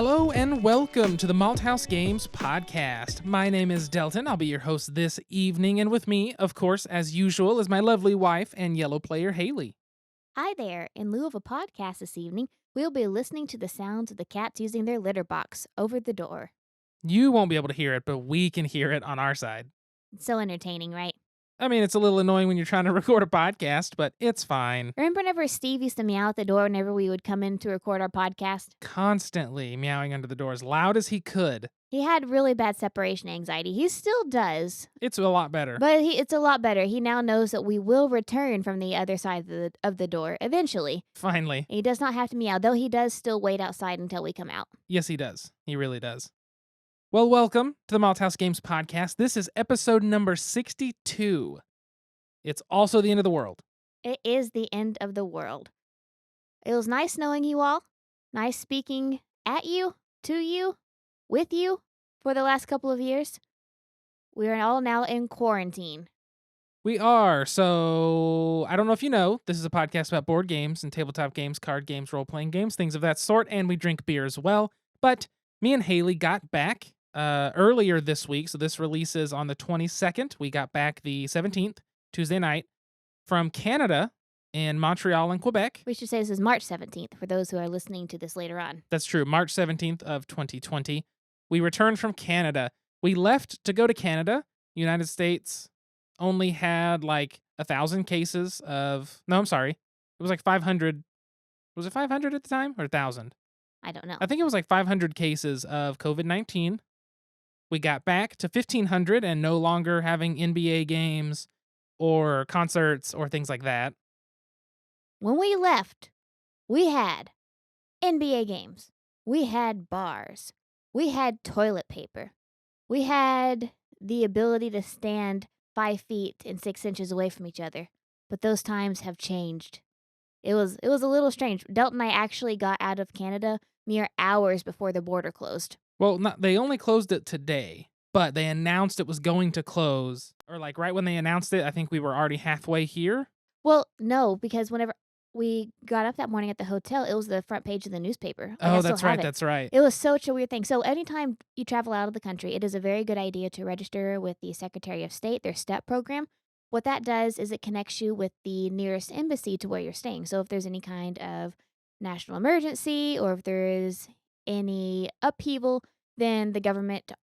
Hello and welcome to the Malthaus Games podcast. My name is Delton. I'll be your host this evening, and with me, of course, as usual, is my lovely wife and yellow player, Haley. Hi there. In lieu of a podcast this evening, we'll be listening to the sounds of the cats using their litter box over the door. You won't be able to hear it, but we can hear it on our side. It's so entertaining, right? I mean, it's a little annoying when you're trying to record a podcast, but it's fine. Remember whenever Steve used to meow at the door whenever we would come in to record our podcast? Constantly meowing under the door as loud as he could. He had really bad separation anxiety. He still does, It's a lot better. but it's a lot better. He now knows that we will return from the other side of the door eventually. Finally. He does not have to meow, though he does still wait outside until we come out. Yes, he does. He really does. Well, welcome to the Malthaus Games podcast. This is episode number 62. It's also the end of the world. It is the end of the world. It was nice knowing you all. Nice speaking at you, to you, with you for the last couple of years. We are all now in quarantine. We are. So, I don't know if you know, this is a podcast about board games and tabletop games, card games, role-playing games, things of that sort, and we drink beer as well. But me and Haley got back earlier this week, so this releases on the 22nd. We got back the 17th, Tuesday night, from Canada in Montreal and Quebec. We should say this is March 17th for those who are listening to this later on. That's true, March 17th of 2020. We returned from Canada. We left to go to Canada. United States only had like 1,000 cases of... No, I'm sorry. It was like 500. Was it 500 at the time or 1,000? I don't know. I think it was like 500 cases of COVID-19. We got back to 1,500 and no longer having NBA games or concerts or things like that. When we left, we had NBA games. We had bars. We had toilet paper. We had the ability to stand 5 feet and 6 inches away from each other. But those times have changed. It was a little strange. Delton and I actually got out of Canada mere hours before the border closed. Well, they only closed it today, but they announced it was going to close. Or like right when they announced it, I think we were already halfway here. Well, no, because whenever we got up that morning at the hotel, it was the front page of the newspaper. Like, I Oh, still that's have right. it. That's right. It was such a weird thing. So anytime you travel out of the country, it is a very good idea to register with the Secretary of State, their STEP program. What that does is it connects you with the nearest embassy to where you're staying. So if there's any kind of national emergency or if there is any upheaval, then the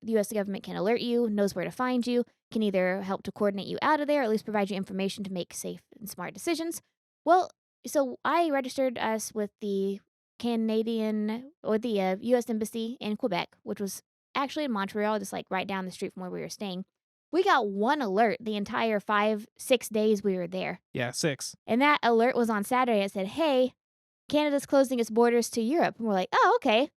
U.S. government can alert you, knows where to find you, can either help to coordinate you out of there or at least provide you information to make safe and smart decisions. Well, so I registered us with the Canadian or the U.S. Embassy in Quebec, which was actually in Montreal, just like right down the street from where we were staying. We got one alert the entire 5-6 days we were there. Yeah, 6. And that alert was on Saturday. It said, hey, Canada's closing its borders to Europe. And we're like, oh, okay.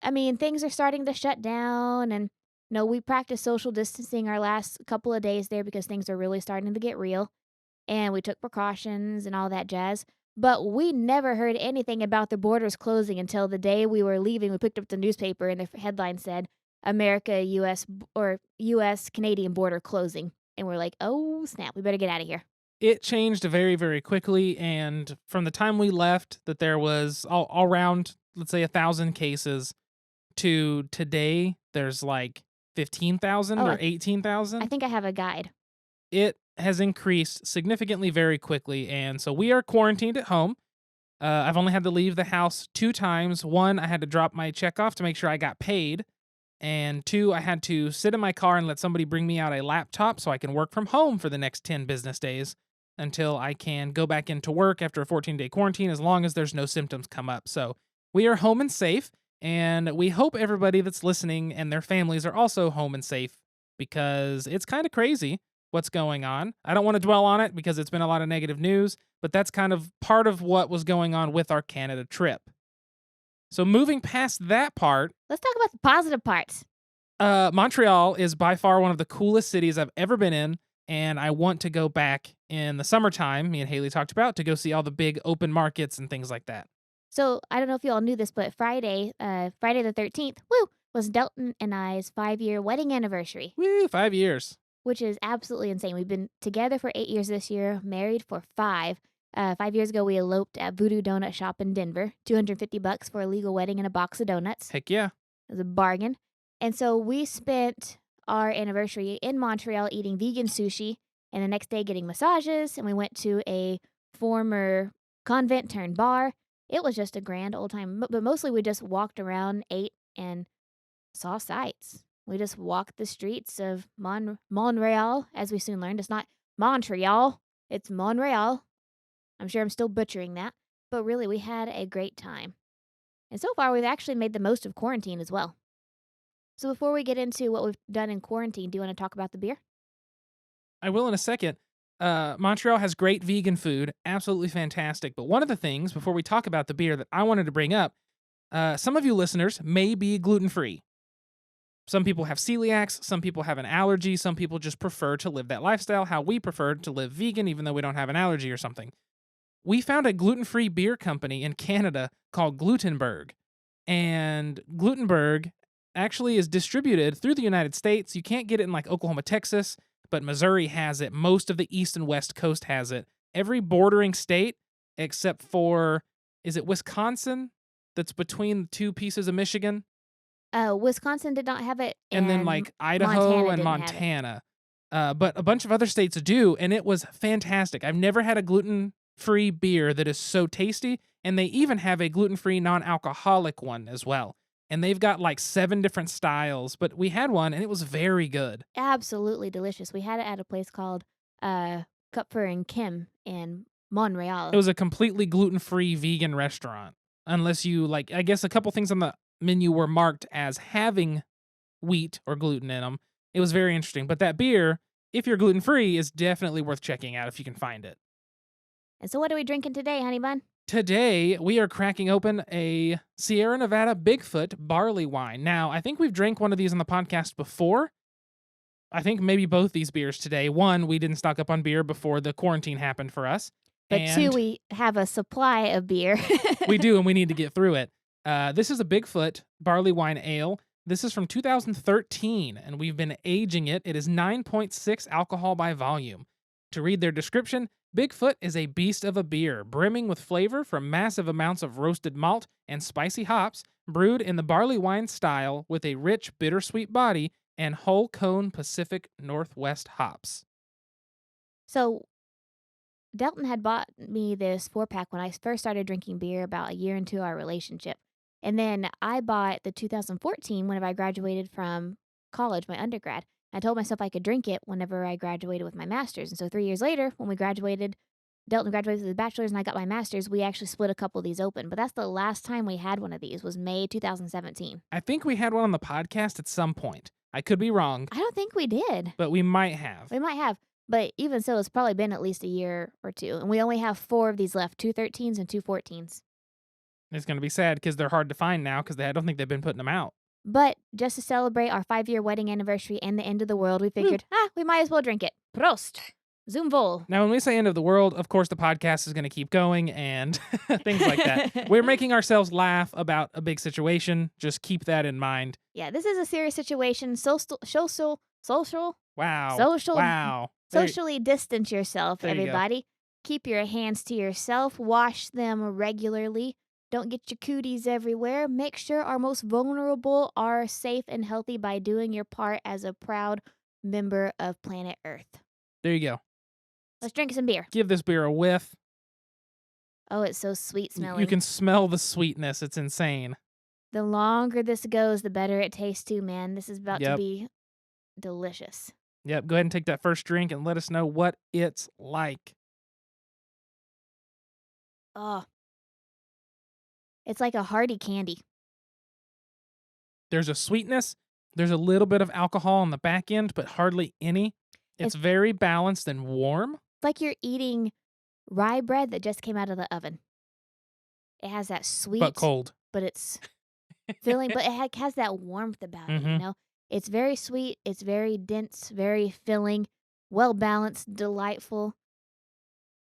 I mean, things are starting to shut down. And, we practiced social distancing our last couple of days there because things are really starting to get real. And we took precautions and all that jazz. But we never heard anything about the borders closing until the day we were leaving. We picked up the newspaper and the headline said, America, U.S.-Canadian border closing. And we're like, oh, snap, we better get out of here. It changed very, very quickly, and from the time we left that there was all around, let's say, 1,000 cases, to today, there's like 15,000 or 18,000. I think I have a guide. It has increased significantly very quickly, and so we are quarantined at home. I've only had to leave the house 2 times. 1, I had to drop my check off to make sure I got paid. And 2, I had to sit in my car and let somebody bring me out a laptop so I can work from home for the next 10 business days until I can go back into work after a 14-day quarantine, as long as there's no symptoms come up. So we are home and safe, and we hope everybody that's listening and their families are also home and safe, because it's kind of crazy what's going on. I don't want to dwell on it because it's been a lot of negative news, but that's kind of part of what was going on with our Canada trip. So moving past that part, let's talk about the positive parts. Montreal is by far one of the coolest cities I've ever been in, and I want to go back in the summertime, me and Haley talked about, to go see all the big open markets and things like that. So I don't know if you all knew this, but Friday the 13th, was Delton and I's 5-year wedding anniversary. Woo, 5 years. Which is absolutely insane. We've been together for 8 years this year, married for 5. 5 years ago, we eloped at Voodoo Donut Shop in Denver. $250 for a legal wedding and a box of donuts. Heck yeah. It was a bargain. And so we spent our anniversary in Montreal eating vegan sushi, and the next day getting massages. And we went to a former convent turned bar. It was just a grand old time. But mostly we just walked around, ate, and saw sights. We just walked the streets of Montreal, as we soon learned. It's not Montreal, it's Montreal. I'm sure I'm still butchering that. But really, we had a great time. And so far, we've actually made the most of quarantine as well. So before we get into what we've done in quarantine, do you want to talk about the beer? I will in a second. Montreal has great vegan food, absolutely fantastic. But one of the things, before we talk about the beer, that I wanted to bring up, some of you listeners may be gluten free. Some people have celiacs, some people have an allergy, some people just prefer to live that lifestyle, how we prefer to live vegan, even though we don't have an allergy or something. We found a gluten free beer company in Canada called Glutenberg. And Glutenberg actually is distributed through the United States. You can't get it in like Oklahoma, Texas, but Missouri has it. Most of the East and West Coast has it. Every bordering state, except for, is it Wisconsin? That's between the two pieces of Michigan. Wisconsin did not have it, And then and like Idaho Montana and didn't have it. Montana. But a bunch of other states do, and it was fantastic. I've never had a gluten free beer that is so tasty, and they even have a gluten free non alcoholic one as well. And they've got like 7 different styles, but we had one and it was very good. Absolutely delicious. We had it at a place called Kupfer and Kim in It Montreal. was a completely gluten free vegan restaurant. Unless you like, I guess a couple things on the menu were marked as having wheat or gluten in them. It was very interesting. But that beer, if you're gluten free, is definitely worth checking out if you can find it. And so what are we drinking today, honey bun? Today, we are cracking open a Sierra Nevada Bigfoot barley wine. Now, I think we've drank one of these on the podcast before. I think maybe both these beers today. One, we didn't stock up on beer before the quarantine happened for us. But two, And we have a supply of beer. we do, and we need to get through it. This is a Bigfoot barley wine ale. This is from 2013, and we've been aging it. It is 9.6 alcohol by volume. To read their description, Bigfoot is a beast of a beer, brimming with flavor from massive amounts of roasted malt and spicy hops, brewed in the barley wine style with a rich, bittersweet body and whole cone Pacific Northwest hops. So Delton had bought me this 4-pack when I first started drinking beer about a year into our relationship. And then I bought the 2014 whenever I graduated from college, my undergrad. I told myself I could drink it whenever I graduated with my master's. And so 3 years later, when we graduated, Delton graduated with his bachelor's and I got my master's, we actually split a couple of these open. But that's the last time we had one of these was May 2017. I think we had one on the podcast at some point. I could be wrong, I don't think we did. but we might have. We might have. But even so, it's probably been at least a year or two. And we only have 4 of these left, 2 13s and 2 14s. It's going to be sad because they're hard to find now because I don't think they've been putting them out. But just to celebrate our 5-year wedding anniversary and the end of the world, we figured, we might as well drink it. Prost. Zum Wohl. Now, when we say end of the world, of course, the podcast is going to keep going and things like that. We're making ourselves laugh about a big situation. Just keep that in mind. Yeah, this is a serious situation. Social. Wow. Social. Wow. Socially distance yourself, There you go. everybody. Keep your hands to yourself. Wash them regularly. Don't get your cooties everywhere. Make sure our most vulnerable are safe and healthy by doing your part as a proud member of planet Earth. There you go. Let's drink some beer. Give this beer a whiff. Oh, it's so sweet smelling. You can smell the sweetness. It's insane. The longer this goes, the better it tastes too, man. This is about to Yep. be delicious. Yep. Go ahead and take that first drink and let us know what it's like. Oh. It's like a hearty candy. There's a sweetness. There's a little bit of alcohol on the back end, but hardly any. It's very balanced and warm. It's like you're eating rye bread that just came out of the oven. It has that sweet, But cold. but it's filling, but it has that warmth about it, you Mhm. know? It's very sweet, it's very dense, very filling, well balanced, delightful.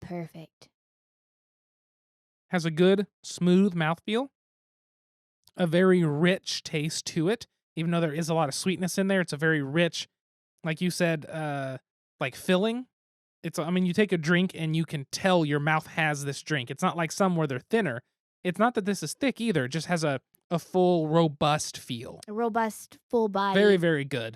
Perfect. Has a good, smooth mouthfeel. A very rich taste to it. Even though there is a lot of sweetness in there, it's a very rich, like you said, like filling. I mean, you take a drink and you can tell your mouth has this drink. It's not like some where they're thinner. It's not that this is thick either. It just has a full, robust feel. A robust, full Very, body, very good.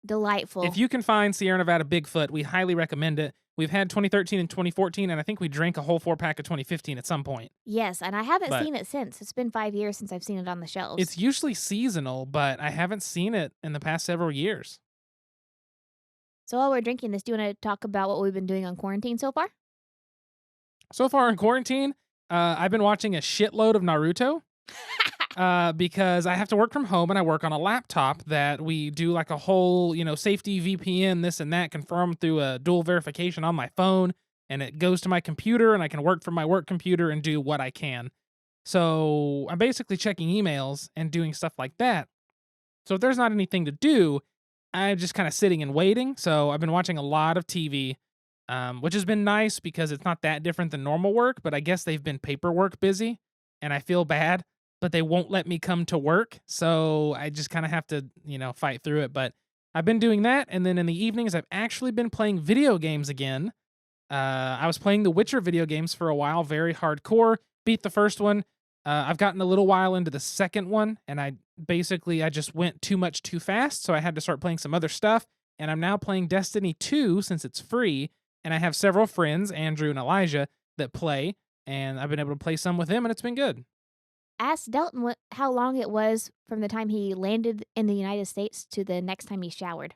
If delightful. you can find Sierra Nevada Bigfoot, we highly recommend it. We've had 2013 and 2014, and I think we drank a whole 4-pack of 2015 at some point. Yes, and I haven't But seen it since. It's been 5 years since I've seen it on the shelves. it's usually seasonal, but I haven't seen it in the past several years. So while we're drinking this, do you want to talk about what we've been doing on quarantine so far? So far in quarantine, I've been watching a shitload of Naruto. Because I have to work from home and I work on a laptop that we do like a whole, safety VPN, this and that, confirm through a dual verification on my phone. And it goes to my computer and I can work from my work computer and do what I can. So I'm basically checking emails and doing stuff like that. So if there's not anything to do, I'm just kind of sitting and waiting. So I've been watching a lot of TV, which has been nice because it's not that different than normal work, but I guess they've been paperwork busy and I feel bad, but they won't let me come to work. So I just kind of have to, fight through it. But I've been doing that. And then in the evenings, I've actually been playing video games again. I was playing the Witcher video games for a while, very hardcore. Beat the first one. I've gotten a little while into the second one, and I just went too much too fast, so I had to start playing some other stuff. And I'm now playing Destiny 2 since it's free, and I have several friends, Andrew and Elijah, that play, and I've been able to play some with them, and it's been good. Ask Delton how long it was from the time he landed in the United States to the next time he showered.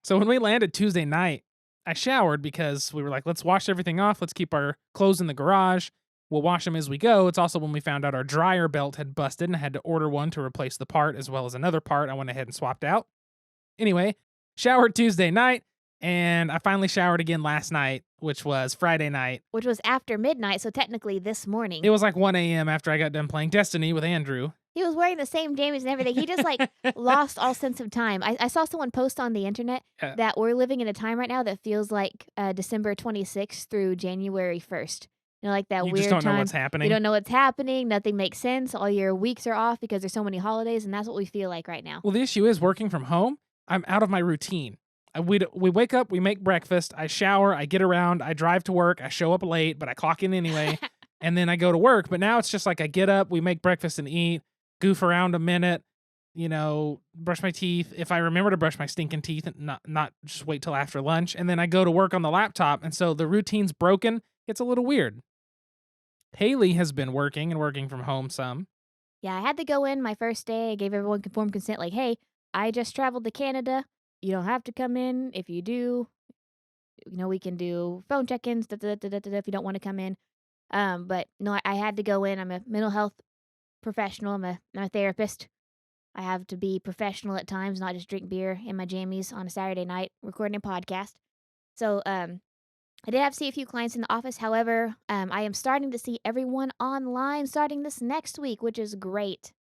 So when we landed Tuesday night, I showered because we were like, let's wash everything off. Let's keep our clothes in the garage. We'll wash them as we go. It's also when we found out our dryer belt had busted and I had to order one to replace the part as well as another part I went ahead and swapped out. Anyway, showered Tuesday night, and I finally showered again last night, which was Friday night. Which was after midnight, so technically this morning. It was like 1 a.m. after I got done playing Destiny with Andrew. He was wearing the same jammies and everything. He just lost all sense of time. I saw someone post on the internet that we're living in a time right now that feels like December 26th through January 1st. Like that You weird just don't time. know what's happening. You don't know what's happening. Nothing makes sense. All your weeks are off because there's so many holidays, and that's what we feel like right now. Well, the issue is working from home. I'm out of my routine. We wake up, we make breakfast, I shower, I get around, I drive to work, I show up late, but I clock in anyway, and then I go to work. But now it's just like I get up, we make breakfast and eat, goof around a minute, brush my teeth. If I remember to brush my stinking teeth and not just wait till after lunch, and then I go to work on the laptop, and so the routine's broken. It's a little weird. Haley has been working and working from home some. Yeah, I had to go in my first day. I gave everyone conformed consent, like, hey, I just traveled to Canada. You don't have to come in. If you do, we can do phone check-ins if you don't want to come in. But no, I had to go in. I'm a mental health professional. I'm a therapist. I have to be professional at times, not just drink beer in my jammies on a Saturday night recording a podcast. So I did have to see a few clients in the office. However, I am starting to see everyone online starting this next week, which is great.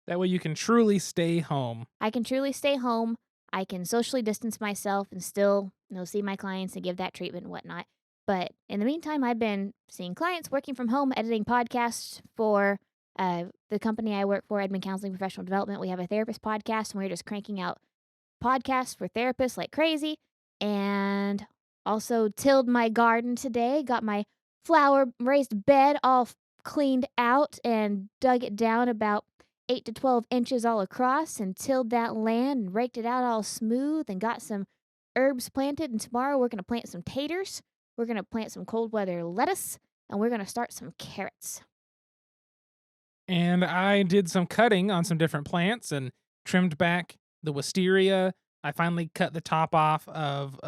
That way you can truly stay home. I can truly stay home. I can socially distance myself and still, see my clients and give that treatment and whatnot. But in the meantime, I've been seeing clients, working from home, editing podcasts for the company I work for, Edmond Counseling Professional Development. We have a therapist podcast, and we're just cranking out podcasts for therapists like crazy. And also tilled my garden today, got my flower raised bed all cleaned out and dug it down about 8 to 12 inches all across and tilled that land and raked it out all smooth and got some herbs planted. And tomorrow we're going to plant some taters. We're going to plant some cold weather lettuce, and we're going to start some carrots. And I did some cutting on some different plants and trimmed back the wisteria. I finally cut the top off of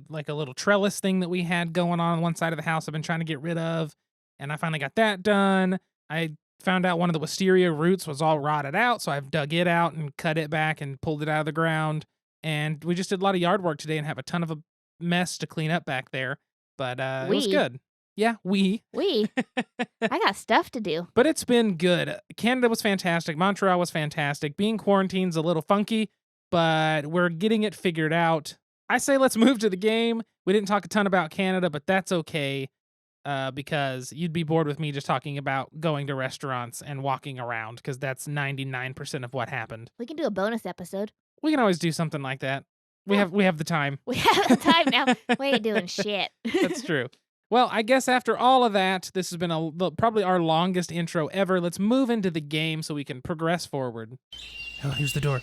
like a little trellis thing that we had going on one side of the house I've been trying to get rid of, and I finally got that done. I found out one of the wisteria roots was all rotted out, so I've dug it out and cut it back and pulled it out of the ground. And we just did a lot of yard work today and have a ton of a mess to clean up back there. But it was good. Yeah, I got stuff to do. But it's been good. Canada was fantastic. Montreal was fantastic. Being quarantine's a little funky, but we're getting it figured out. I say let's move to the game. We didn't talk a ton about Canada, but that's okay because you'd be bored with me just talking about going to restaurants and walking around because that's 99% of what happened. We can do a bonus episode. We can always do something like that. we have the time. We have the time now. We ain't doing shit. That's true. Well, I guess after all of that, this has been probably our longest intro ever. Let's move into the game so we can progress forward. Oh, here's the door.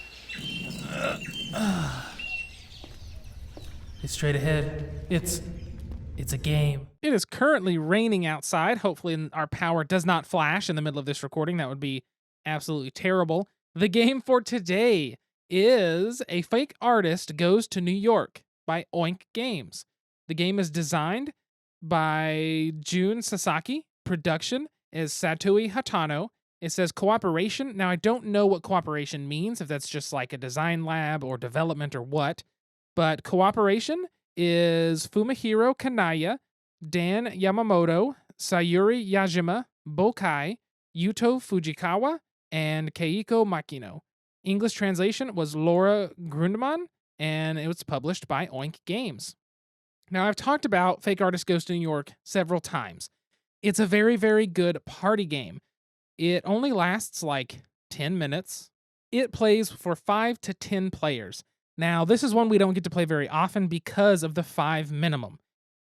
It's straight ahead. It's a game. It is currently raining outside. Hopefully our power does not flash in the middle of this recording. That would be absolutely terrible. The game for today is A Fake Artist Goes to New York by Oink Games. The game is designed by Jun Sasaki. Production is Satui Hatano. It says cooperation. Now, I don't know what cooperation means, if that's just like a design lab or development or what, but cooperation is Fumihiro Kanaya, Dan Yamamoto, Sayuri Yajima, Bokai, Yuto Fujikawa, and Keiko Makino. English translation was Laura Grundmann, and it was published by Oink Games. Now, I've talked about Fake Artist Goes to New York several times. It's a very, very good party game. It only lasts like 10 minutes. It plays for 5 to 10 players. Now, this is one we don't get to play very often because of the 5 minimum,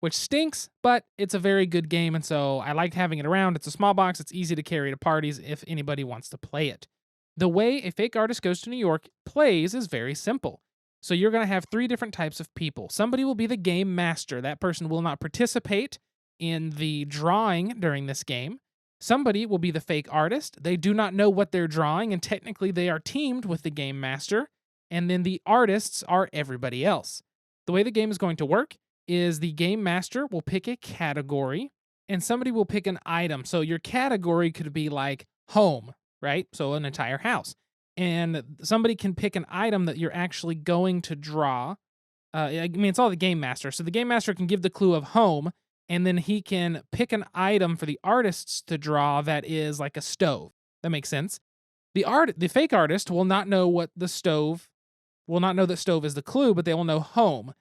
which stinks, but it's a very good game, and so I like having it around. It's a small box. It's easy to carry to parties if anybody wants to play it. The way A Fake Artist Goes to New York plays is very simple. So you're going to have 3 different types of people. Somebody will be the game master. That person will not participate in the drawing during this game. Somebody will be the fake artist. They do not know what they're drawing, and technically they are teamed with the game master. And then the artists are everybody else. The way the game is going to work is the game master will pick a category, and somebody will pick an item. So your category could be like home, right? So an entire house. And somebody can pick an item that you're actually going to draw. I mean, it's all the game master. So the game master can give the clue of home, and then he can pick an item for the artists to draw that is like a stove. That makes sense. The fake artist will not know that stove is the clue, but they will know home.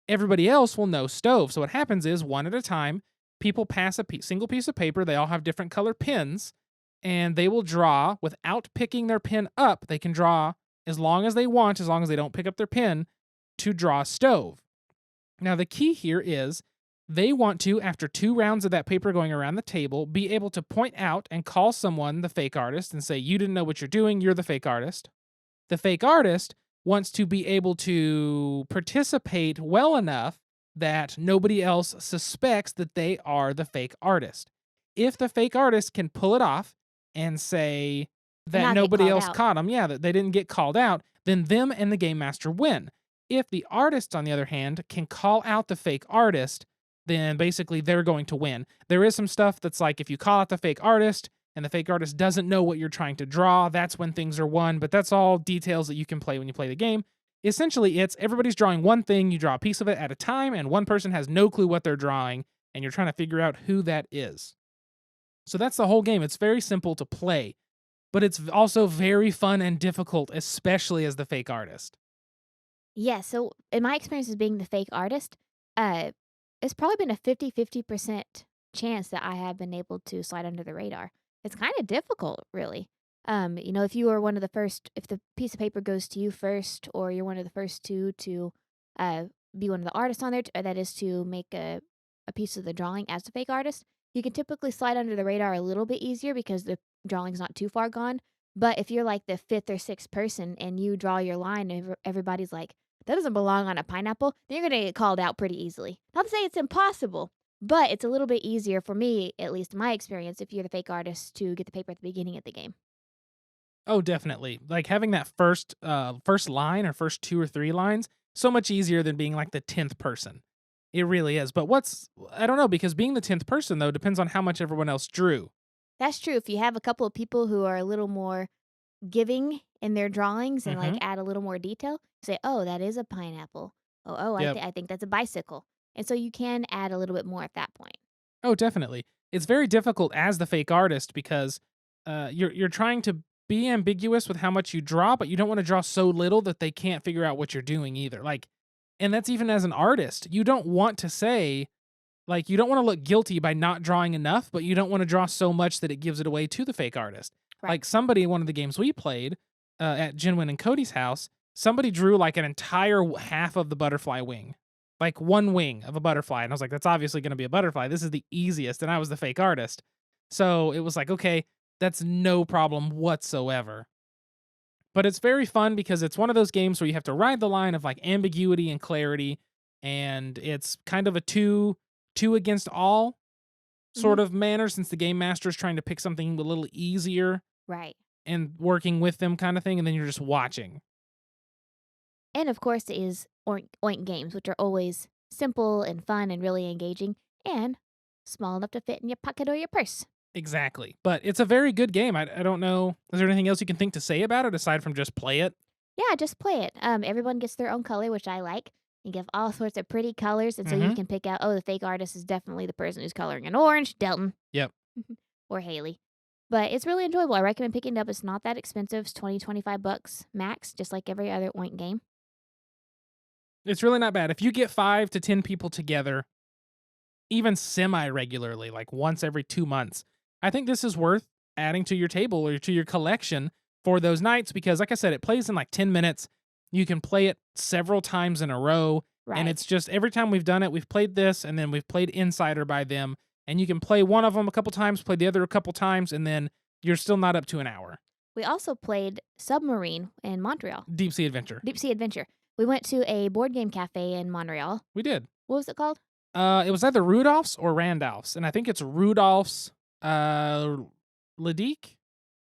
Everybody else will know stove. So what happens is, one at a time, people pass a single piece of paper. They all have different color pens, and they will draw without picking their pen up. They can draw as long as they want, as long as they don't pick up their pen, to draw a stove. Now, the key here is they want to, after 2 rounds of that paper going around the table, be able to point out and call someone the fake artist and say, you didn't know what you're doing, you're the fake artist. The fake artist wants to be able to participate well enough that nobody else suspects that they are the fake artist. If the fake artist can pull it off and say that nobody else caught them, that they didn't get called out, then them and the game master win. If the artist, on the other hand, can call out the fake artist, then basically they're going to win. There is some stuff that's like, if you call out the fake artist and the fake artist doesn't know what you're trying to draw, that's when things are won, but that's all details that you can play when you play the game. Essentially, it's everybody's drawing one thing, you draw a piece of it at a time, and one person has no clue what they're drawing, and you're trying to figure out who that is. So that's the whole game. It's very simple to play, but it's also very fun and difficult, especially as the fake artist. Yeah, so in my experience as being the fake artist, it's probably been a 50-50% chance that I have been able to slide under the radar. It's kind of difficult, really. If you are one of the first, if the piece of paper goes to you first, or you're one of the first 2 to be one of the artists on there, that is to make a piece of the drawing as the fake artist, you can typically slide under the radar a little bit easier because the drawing's not too far gone. But if you're like the 5th or 6th person and you draw your line and everybody's like, that doesn't belong on a pineapple, then you're going to get called out pretty easily. Not to say it's impossible, but it's a little bit easier for me, at least in my experience, if you're the fake artist, to get the paper at the beginning of the game. Oh, definitely. Like having that first line or first 2 or 3 lines, so much easier than being like the 10th person. It really is. But I don't know, because being the 10th person, though, depends on how much everyone else drew. That's true. If you have a couple of people who are a little more giving in their drawings and like add a little more detail, say, oh, that is a pineapple. Yep. I think that's a bicycle. And so you can add a little bit more at that point. Oh, definitely. It's very difficult as the fake artist because you're trying to be ambiguous with how much you draw, but you don't want to draw so little that they can't figure out what you're doing either. And that's even as an artist. You don't want to say, you don't want to look guilty by not drawing enough, but you don't want to draw so much that it gives it away to the fake artist. Right. Like one of the games we played at Jinwin and Cody's house, somebody drew like an entire half of the butterfly wing, like one wing of a butterfly. And I was like, that's obviously going to be a butterfly. This is the easiest. And I was the fake artist. So it was like, okay, that's no problem whatsoever. But it's very fun because it's one of those games where you have to ride the line of like ambiguity and clarity. And it's kind of a two against all Mhm. sort of manner, since the game master is trying to pick something a little easier Right. and working with them kind of thing. And then you're just watching. And of course, it is Oink Oink games, which are always simple and fun and really engaging and small enough to fit in your pocket or your purse. Exactly. But it's a very good game. I don't know. Is there anything else you can think to say about it aside from just play it? Yeah, just play it. Everyone gets their own color, which I like. You give all sorts of pretty colors, and so you Mm-hmm. can pick out, oh, the fake artist is definitely the person who's coloring in orange, Delton Yep. or Haley. But it's really enjoyable. I recommend picking it up. It's not that expensive. It's 25 bucks max, just like every other Oink game. It's really not bad. If you get 5 to 10 people together, even semi regularly, like once every 2 months, I think this is worth adding to your table or to your collection for those nights because, like I said, it plays in like 10 minutes. You can play it several times in a row. And Right. it's just every time we've done it, we've played this and then we've played Insider by them. And you can play one of them a couple times, play the other a couple times, and then you're still not up to an hour. We also played Submarine in Montreal, Deep Sea Adventure. Deep Sea Adventure. We went to a board game cafe in Montreal. We did. What was it called? It was either Rudolph's or Randolph's, and I think it's Rudolph's Ledeek? Pub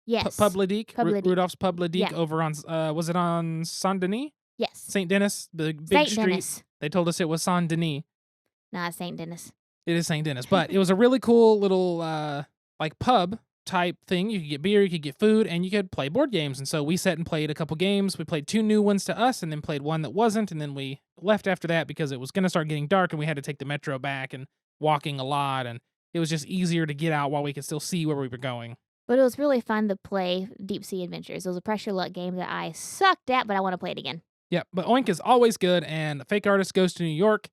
Yes. Ledeek? Pub Ledeek. Rudolph's Pub Ledeek Yeah. over on, was it on Saint Denis? Yes. St. Denis, the big Saint street. Denis. They told us it was Saint Denis. Nah, Saint Denis. It is St. Denis, but it was a really cool little like pub type thing. You could get beer, you could get food, and you could play board games. And so we sat and played a couple games. We played 2 new ones to us and then played one that wasn't, and then we left after that because it was going to start getting dark and we had to take the metro back and walking a lot, and it was just easier to get out while we could still see where we were going. But it was really fun to play Deep Sea Adventures. It was a pressure luck game that I sucked at, but I want to play it again. Yeah, but Oink is always good, and Fake Artist Goes to New York.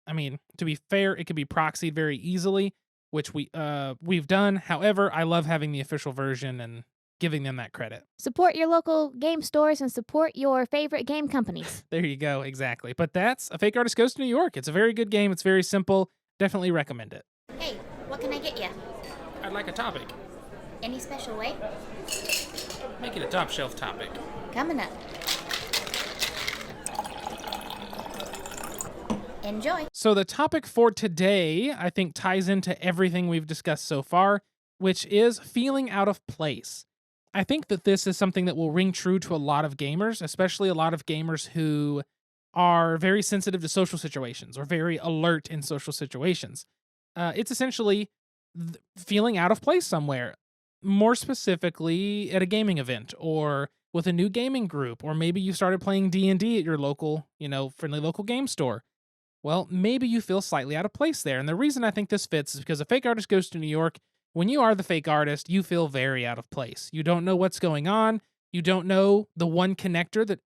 I mean, to be fair, it could be proxied very easily, which we've done. However, I love having the official version and giving them that credit. Support your local game stores and support your favorite game companies. There you go, exactly. But that's A Fake Artist Goes to New York. It's a very good game. It's very simple. Definitely recommend it. Hey, what can I get you? I'd like a topic. Any special way? Make it a top shelf topic. Coming up. Enjoy. So the topic for today, I think, ties into everything we've discussed so far, which is feeling out of place. I think that this is something that will ring true to a lot of gamers, especially a lot of gamers who are very sensitive to social situations or very alert in social situations. It's essentially feeling out of place somewhere, more specifically at a gaming event or with a new gaming group, or maybe you started playing D&D at your local, friendly local game store. Well, maybe you feel slightly out of place there. And the reason I think this fits is because A Fake Artist Goes to New York, when you are the fake artist, you feel very out of place. You don't know what's going on. You don't know the one connector that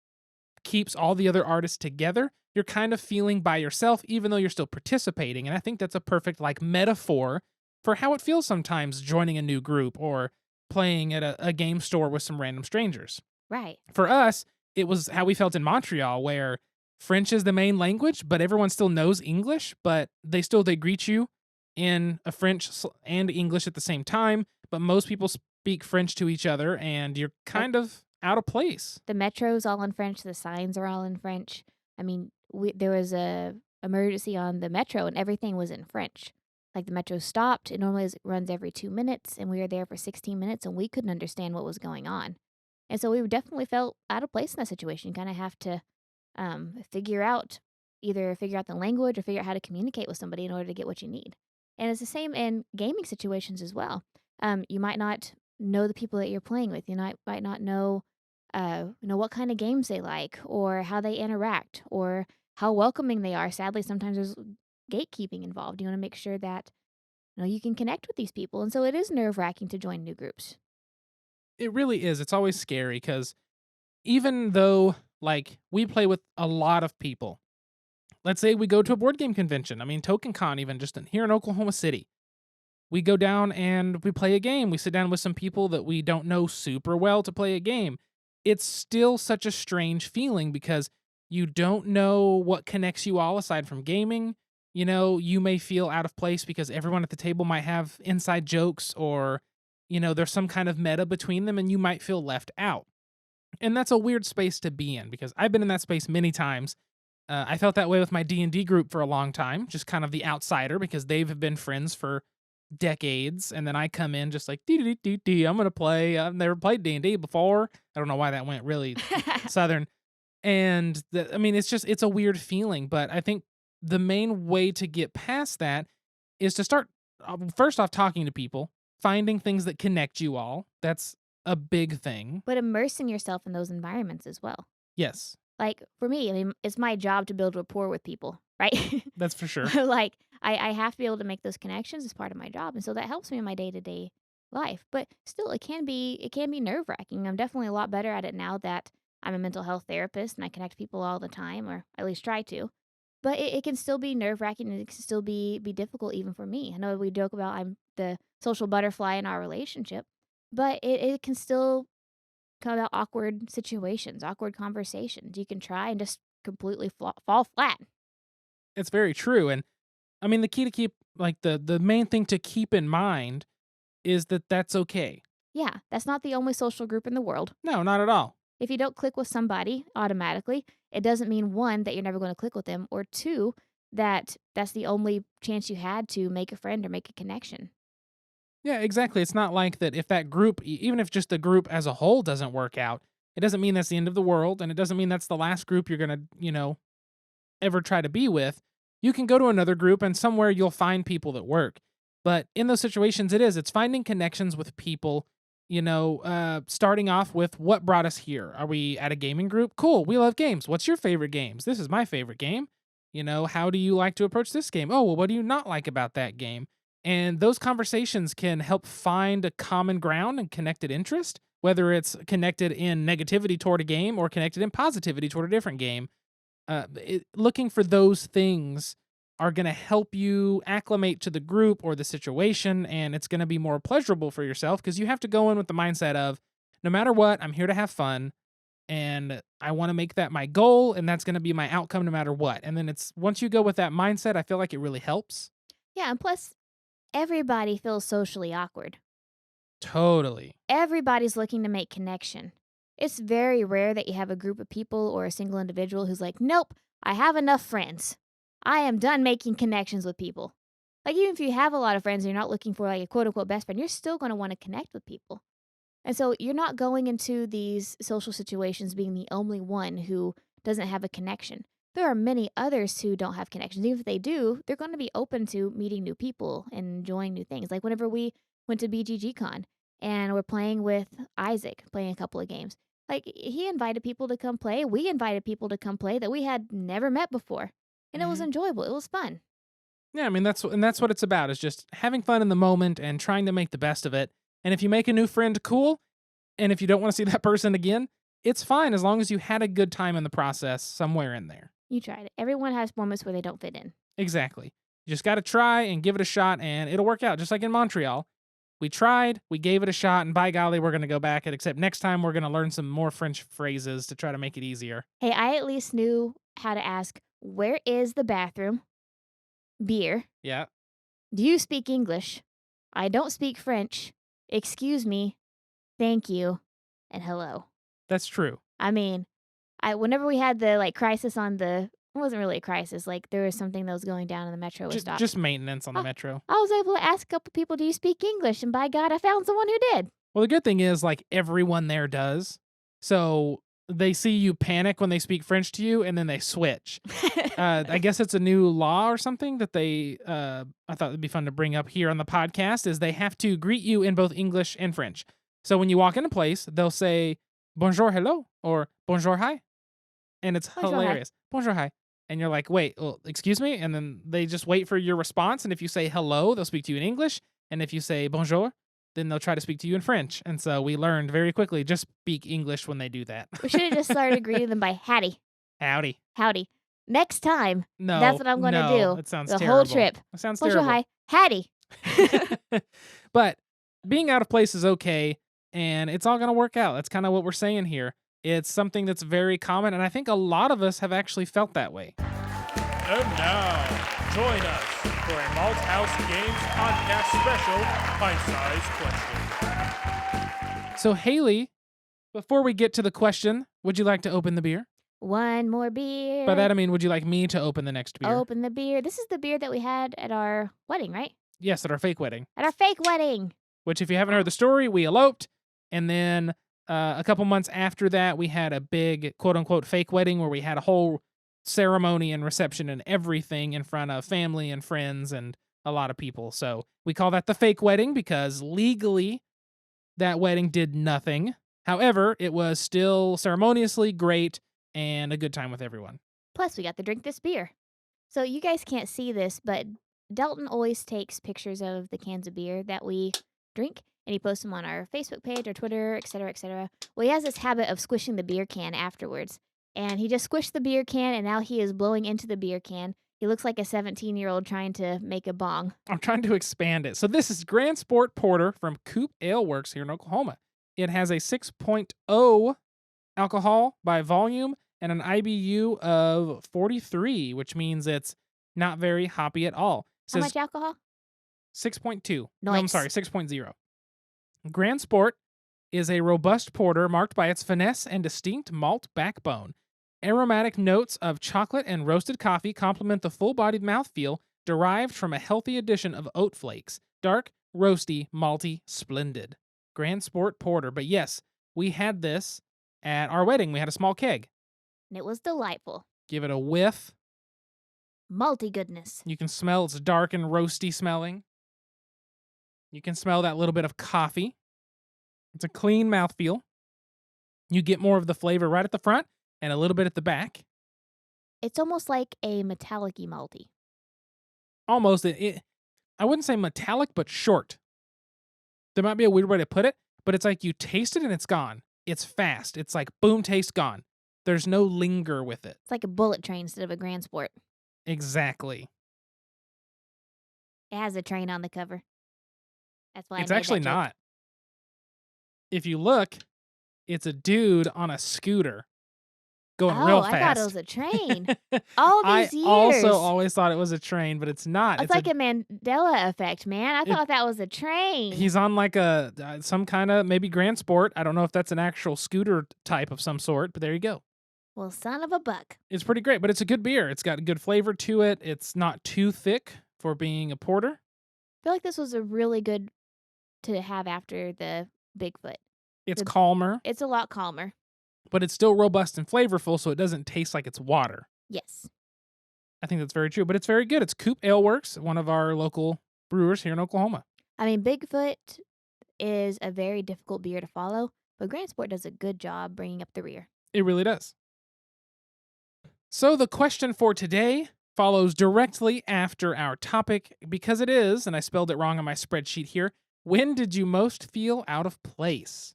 keeps all the other artists together. You're kind of feeling by yourself, even though you're still participating. And I think that's a perfect metaphor for how it feels sometimes joining a new group or playing at a game store with some random strangers. Right. For us, it was how we felt in Montreal, where French is the main language, but everyone still knows English, but they greet you in a French and English at the same time, but most people speak French to each other and you're kind of out of place. The metro's all in French. The signs are all in French. I mean, there was a emergency on the metro and everything was in French. Like the metro stopped. It normally runs every 2 minutes, and we were there for 16 minutes, and we couldn't understand what was going on. And so we definitely felt out of place in that situation. Kind of have to figure out the language or figure out how to communicate with somebody in order to get what you need. And it's the same in gaming situations as well. You might not know the people that you're playing with. You might not know what kind of games they like or how they interact or how welcoming they are. Sadly, sometimes there's gatekeeping involved. You want to make sure that you can connect with these people. And so it is nerve-wracking to join new groups. It really is. It's always scary because even though we play with a lot of people, let's say we go to a board game convention. I mean, TokenCon, even just here in Oklahoma City. We go down and we play a game. We sit down with some people that we don't know super well to play a game. it's still such a strange feeling because you don't know what connects you all aside from gaming. You may feel out of place because everyone at the table might have inside jokes or, there's some kind of meta between them and you might feel left out. And that's a weird space to be in because I've been in that space many times. I felt that way with my D&D group for a long time, just kind of the outsider because they've been friends for decades, and then I come in just like, dee dee dee dee, I'm gonna play. I've never played D&D before. I don't know why that went really southern. And I mean, it's a weird feeling, but I think the main way to get past that is to start first off talking to people, finding things that connect you all. That's a big thing. But immersing yourself in those environments as well. Yes, Like, for me, I mean, it's my job to build rapport with people, right? that's for sure. Like, I have to be able to make those connections as part of my job, and so that helps me in my day-to-day life, but still, it can be nerve-wracking. I'm definitely a lot better at it now that I'm a mental health therapist and I connect people all the time, or at least try to, but it can still be nerve-wracking, and it can still be difficult even for me. I know we joke about I'm the social butterfly in our relationship, but it can still come about awkward situations, awkward conversations. You can try and just completely fall flat. It's very true, and I mean, the key to keep like the main thing to keep in mind is that that's okay. Yeah, that's not the only social group in the world. No, not at all. If you don't click with somebody automatically, it doesn't mean one, that you're never going to click with them, or two, that that's the only chance you had to make a friend or make a connection. Yeah, exactly. It's not like that if that group, even if just the group as a whole doesn't work out, it doesn't mean that's the end of the world, and it doesn't mean that's the last group you're gonna, ever try to be with. You can go to another group, and somewhere you'll find people that work. But in those situations, it's finding connections with people. Starting off with what brought us here. Are we at a gaming group? Cool. We love games. What's your favorite games? This is my favorite game. How do you like to approach this game? Oh, well, what do you not like about that game? And those conversations can help find a common ground and connected interest, whether it's connected in negativity toward a game or connected in positivity toward a different game. Looking for those things are going to help you acclimate to the group or the situation, and it's going to be more pleasurable for yourself because you have to go in with the mindset of, no matter what, I'm here to have fun, and I want to make that my goal, and that's going to be my outcome no matter what. And then it's once you go with that mindset, I feel like it really helps. Yeah, and plus, everybody feels socially awkward. Totally. Everybody's looking to make connection. It's very rare that you have a group of people or a single individual who's like, nope, I have enough friends. I am done making connections with people. Like, even if you have a lot of friends and you're not looking for like a quote unquote best friend, you're still going to want to connect with people. And so you're not going into these social situations being the only one who doesn't have a connection. There are many others who don't have connections. Even if they do, they're going to be open to meeting new people and enjoying new things. Like whenever we went to BGG and we're playing with Isaac, playing a couple of games. Like, he invited people to come play. We invited people to come play that we had never met before. And it was Mhm. enjoyable. It was fun. Yeah, I mean that's what it's about is just having fun in the moment and trying to make the best of it. And if you make a new friend, cool. And if you don't want to see that person again, it's fine as long as you had a good time in the process somewhere in there. You tried it. Everyone has moments where they don't fit in. Exactly. You just got to try and give it a shot, and it'll work out. Just like in Montreal, we tried, we gave it a shot, and by golly, we're going to go back. Except next time, we're going to learn some more French phrases to try to make it easier. Hey, I at least knew how to ask, where is the bathroom? Beer. Yeah, Do you speak English? I don't speak French. Excuse me. Thank you. And hello. that's true. I mean, whenever we had the crisis on the, it wasn't really a crisis. Like, there was something that was going down in the metro with stops. Just maintenance on the I metro. I was able to ask a couple people, do you speak English? And by God, I found someone who did. Well, the good thing is, like, everyone there does. So they see you panic when they speak French to you, and then they switch. I guess it's a new law or something that I thought it'd be fun to bring up here on the podcast is they have to greet you in both English and French. So when you walk in a place, they'll say bonjour, hello, or bonjour, hi. And it's Bonjour, hi. hilarious. Bonjour, hi. And you're like, wait, well, excuse me? And then they just wait for your response. And if you say hello, they'll speak to you in English. And if you say bonjour, then they'll try to speak to you in French. And so we learned very quickly, just speak English when they do that. We should have just started greeting them by howdy. Howdy. Howdy. Next time, No. that's what I'm going to no, do. That sounds The terrible. whole trip. That sounds Bonjour, terrible. hi. Howdy. But being out of place is okay, and it's all going to work out. That's kind of what we're saying here. It's something that's very common, and I think a lot of us have actually felt that way. And now, join us for a Malthaus Games podcast special, Pint-Sized Question. So, Haley, before we get to the question, would you like to open the beer? One more beer. By that, I mean, would you like me to open the next beer? Open the beer. This is the beer that we had at our wedding, right? Yes, at our fake wedding. At our fake wedding. Which, if you haven't heard the story, we eloped, and then a couple months after that, we had a big quote-unquote fake wedding where we had a whole ceremony and reception and everything in front of family and friends and a lot of people. So we call that the fake wedding because legally that wedding did nothing. However, it was still ceremoniously great and a good time with everyone. Plus, we got to drink this beer. So you guys can't see this, but Dalton always takes pictures of the cans of beer that we drink, and he posts them on our Facebook page or Twitter, etc., etc. Well, he has this habit of squishing the beer can afterwards, and he just squished the beer can, and now he is blowing into the beer can. He looks like a 17-year-old trying to make a bong. I'm trying to expand it. So this is Grand Sport Porter from Coop Ale Works here in Oklahoma. It has a 6.0 alcohol by volume and an IBU of 43, which means it's not very hoppy at all. How much alcohol? 6.2. No, Nice. I'm sorry, 6.0. Grand Sport is a robust porter marked by its finesse and distinct malt backbone. Aromatic notes of chocolate and roasted coffee complement the full-bodied mouthfeel derived from a healthy addition of oat flakes. Dark, roasty, malty, splendid. Grand Sport Porter. But yes, we had this at our wedding. We had a small keg. And it was delightful. Give it a whiff. Malty goodness. You can smell it's dark and roasty smelling. You can smell that little bit of coffee. It's a clean mouthfeel. You get more of the flavor right at the front and a little bit at the back. It's almost like a metallic-y malty. Almost. I wouldn't say metallic, but short. There might be a weird way to put it, but it's like you taste it and it's gone. It's fast. It's like boom, taste gone. There's no linger with it. It's like a bullet train instead of a Grand Sport. Exactly. It has a train on the cover. That's why It's I made actually that joke. not. If you look, it's a dude on a scooter going real fast. I thought it was a train. All these years. I also always thought it was a train, but it's not. It's like a Mandela effect, man. I thought that was a train. He's on like a some kind of maybe Grand Sport. I don't know if that's an actual scooter type of some sort, but there you go. Well, son of a buck. It's pretty great, but it's a good beer. It's got good flavor to it. It's not too thick for being a porter. I feel like this was a really good to have after the Bigfoot. It's calmer, It's a lot calmer. but it's still robust and flavorful, so it doesn't taste like it's water. Yes. I think that's very true, but it's very good. It's Coop Ale Works, one of our local brewers here in Oklahoma. I mean, Bigfoot is a very difficult beer to follow, but Grand Sport does a good job bringing up the rear. It really does. So the question for today follows directly after our topic because it is, and I spelled it wrong on my spreadsheet here, when did you most feel out of place?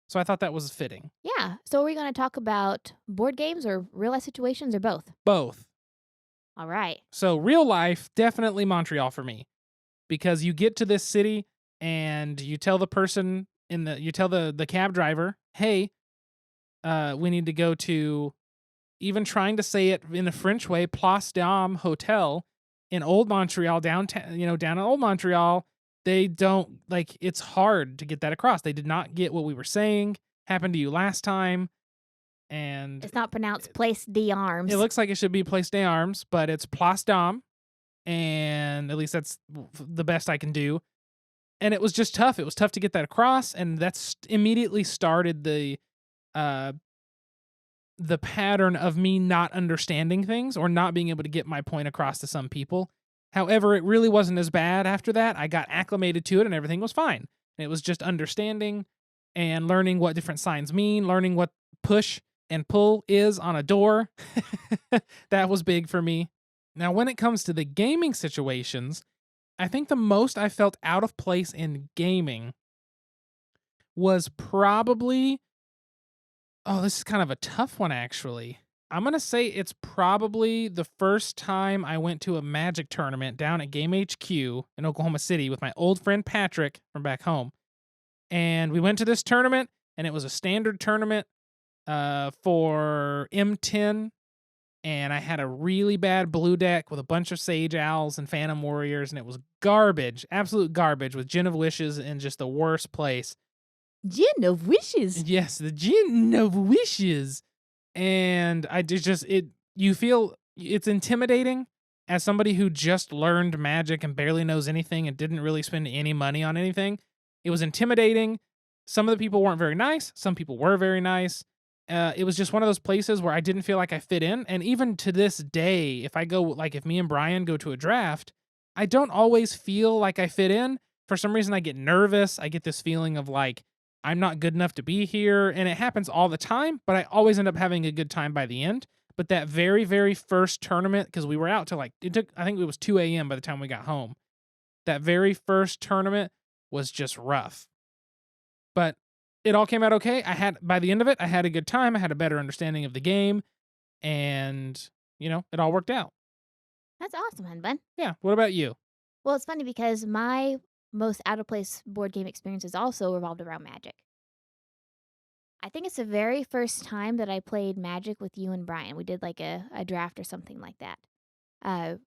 So I thought that was fitting. Yeah. So are we going to talk about board games or real life situations or both? Both. All right. So real life, definitely Montreal for me. Because you get to this city and you tell the person you tell the cab driver, hey, we need to go to, even trying to say it in a French way, Place Dame Hotel in Old Montreal, downtown, down in Old Montreal. They don't, it's hard to get that across. They did not get what we were saying. Happened to you last time. And It's not pronounced Place d'Armes. it looks like it should be Place des Armes, but it's Place Dame. And at least that's the best I can do. And it was just tough. It was tough to get that across. And that's immediately started the pattern of me not understanding things or not being able to get my point across to some people. However, it really wasn't as bad after that. I got acclimated to it and everything was fine. And it was just understanding and learning what different signs mean, learning what push and pull is on a door. That was big for me. Now, when it comes to the gaming situations, I think the most I felt out of place in gaming was probably, this is kind of a tough one, actually. I'm going to say it's probably the first time I went to a Magic tournament down at Game HQ in Oklahoma City with my old friend Patrick from back home. And we went to this tournament, and it was a standard tournament. for M10, and I had a really bad blue deck with a bunch of Sage Owls and Phantom Warriors, and it was garbage, absolute garbage, with Gin of Wishes in just the worst place. Gin of Wishes. Yes, the Gin of Wishes. And you feel it's intimidating as somebody who just learned Magic and barely knows anything and didn't really spend any money on anything. It was intimidating. Some of the people weren't very nice. Some people were very nice. It was just one of those places where I didn't feel like I fit in. And even to this day, if me and Brian go to a draft, I don't always feel like I fit in. For some reason, I get nervous. I get this feeling of like, I'm not good enough to be here. And it happens all the time, but I always end up having a good time by the end. But that very, very first tournament, because we were out till I think it was 2 a.m. by the time we got home. That very first tournament was just rough. But it all came out okay. By the end of it, I had a good time. I had a better understanding of the game. And, it all worked out. That's awesome, hun bun. Yeah. What about you? Well, it's funny because my most out of place board game experiences also revolved around Magic. I think it's the very first time that I played Magic with you and Brian. We did like a draft or something like that.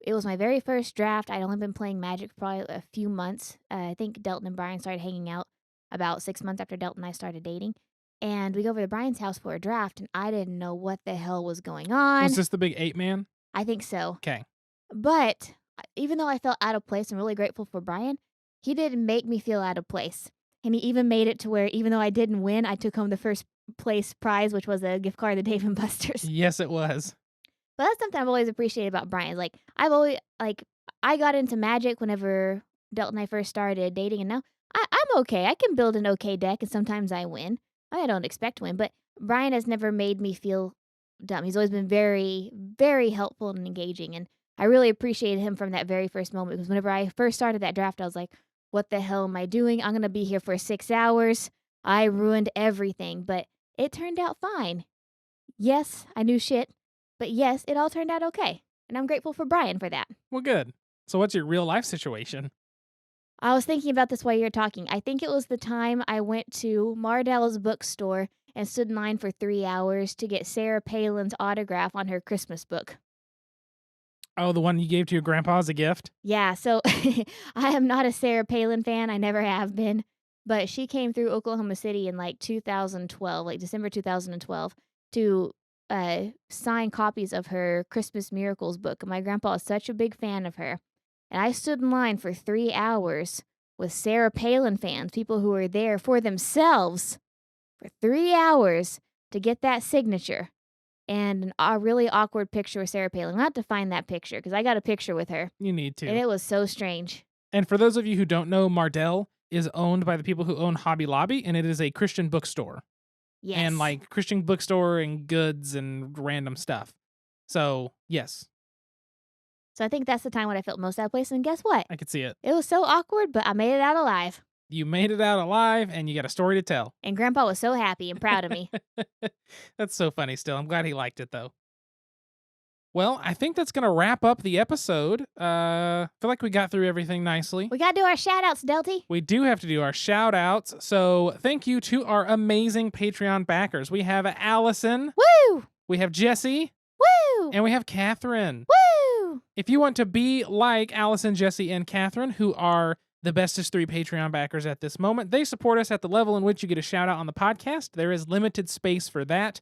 It was my very first draft. I'd only been playing Magic for probably a few months. I think Delton and Brian started hanging out about 6 months after Delton and I started dating. And we go over to Brian's house for a draft, and I didn't know what the hell was going on. Was this the big 8-man? I think so. Okay. But even though I felt out of place, I'm really grateful for Brian. He didn't make me feel out of place. And he even made it to where, even though I didn't win, I took home the first place prize, which was a gift card to Dave & Buster's. Yes, it was. But that's something I've always appreciated about Brian. Like, I got into Magic whenever Delton and I first started dating, and now I'm okay. I can build an okay deck, and sometimes I win. I don't expect to win, but Brian has never made me feel dumb. He's always been very, very helpful and engaging, and I really appreciated him from that very first moment, because whenever I first started that draft, I was like, what the hell am I doing? I'm going to be here for 6 hours. I ruined everything, but it turned out fine. Yes, I knew shit, but yes, it all turned out okay. And I'm grateful for Brian for that. Well, good. So what's your real life situation? I was thinking about this while you were talking. I think it was the time I went to Mardell's bookstore and stood in line for 3 hours to get Sarah Palin's autograph on her Christmas book. Oh, the one you gave to your grandpa as a gift? Yeah, so I am not a Sarah Palin fan. I never have been. But she came through Oklahoma City in like 2012, like December 2012, to sign copies of her Christmas Miracles book. And my grandpa is such a big fan of her. And I stood in line for 3 hours with Sarah Palin fans, people who were there for themselves, for 3 hours to get that signature. And a really awkward picture with Sarah Palin. I'll have to find that picture because I got a picture with her. You need to. And it was so strange. And for those of you who don't know, Mardell is owned by the people who own Hobby Lobby, and it is a Christian bookstore. Yes. And like Christian bookstore and goods and random stuff. So, yes. So I think that's the time when I felt most out of place. And guess what? I could see it. It was so awkward, but I made it out alive. You made it out alive, and you got a story to tell. And Grandpa was so happy and proud of me. That's so funny still. I'm glad he liked it, though. Well, I think that's going to wrap up the episode. I feel like we got through everything nicely. We got to do our shout-outs, Delty. We do have to do our shout-outs. So thank you to our amazing Patreon backers. We have Allison. Woo! We have Jesse. Woo! And we have Catherine. Woo! If you want to be like Allison, Jesse, and Catherine, who are the bestest 3 Patreon backers at this moment, they support us at the level in which you get a shout-out on the podcast. There is limited space for that.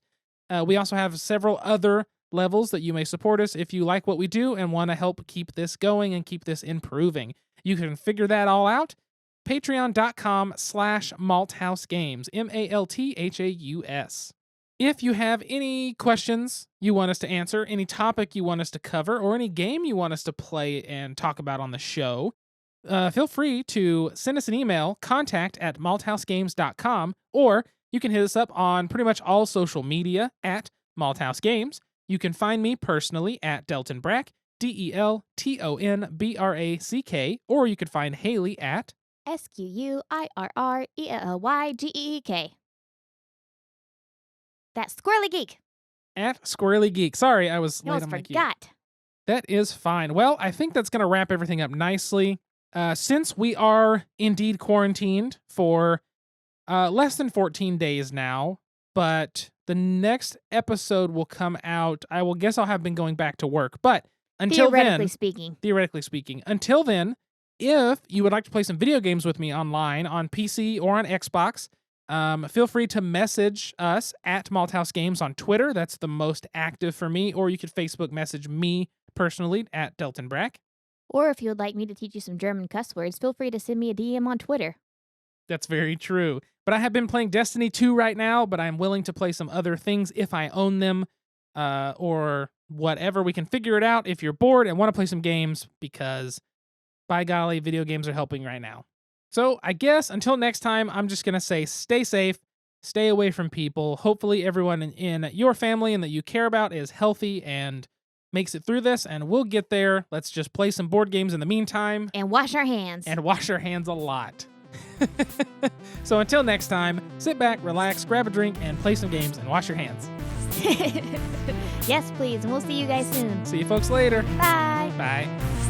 We also have several other levels that you may support us if you like what we do and want to help keep this going and keep this improving. You can figure that all out. Patreon.com/malthousegames. MALTHAUS. If you have any questions you want us to answer, any topic you want us to cover, or any game you want us to play and talk about on the show, feel free to send us an email, contact@malthousegames.com, or you can hit us up on pretty much all social media at Malthaus Games. You can find me personally at Delton Brack, DELTONBRACK, or you could find Haley at SQUIRRELYGEEK. That's Squirrely Geek. At Squirrely Geek. Sorry, I was You late almost on my cue. forgot. That is fine. Well, I think that's going to wrap everything up nicely. Since we are indeed quarantined for less than 14 days now, but The next episode will come out. I will guess I'll have been going back to work, but until Theoretically speaking. Until then, if you would like to play some video games with me online on PC or on Xbox, feel free to message us at Malthaus Games on Twitter. That's the most active for me. Or you could Facebook message me personally at Delton Brack. Or if you would like me to teach you some German cuss words, feel free to send me a DM on Twitter. That's very true. But I have been playing Destiny 2 right now, but I'm willing to play some other things if I own them or whatever. We can figure it out if you're bored and want to play some games because, by golly, video games are helping right now. So I guess until next time, I'm just going to say stay safe, stay away from people. Hopefully everyone in your family and that you care about is healthy and makes it through this, and we'll get there. Let's just play some board games in the meantime. And wash our hands. And wash our hands a lot. So until next time, sit back, relax, grab a drink, and play some games and wash your hands. Yes, please. And we'll see you guys soon. See you folks later. Bye. Bye.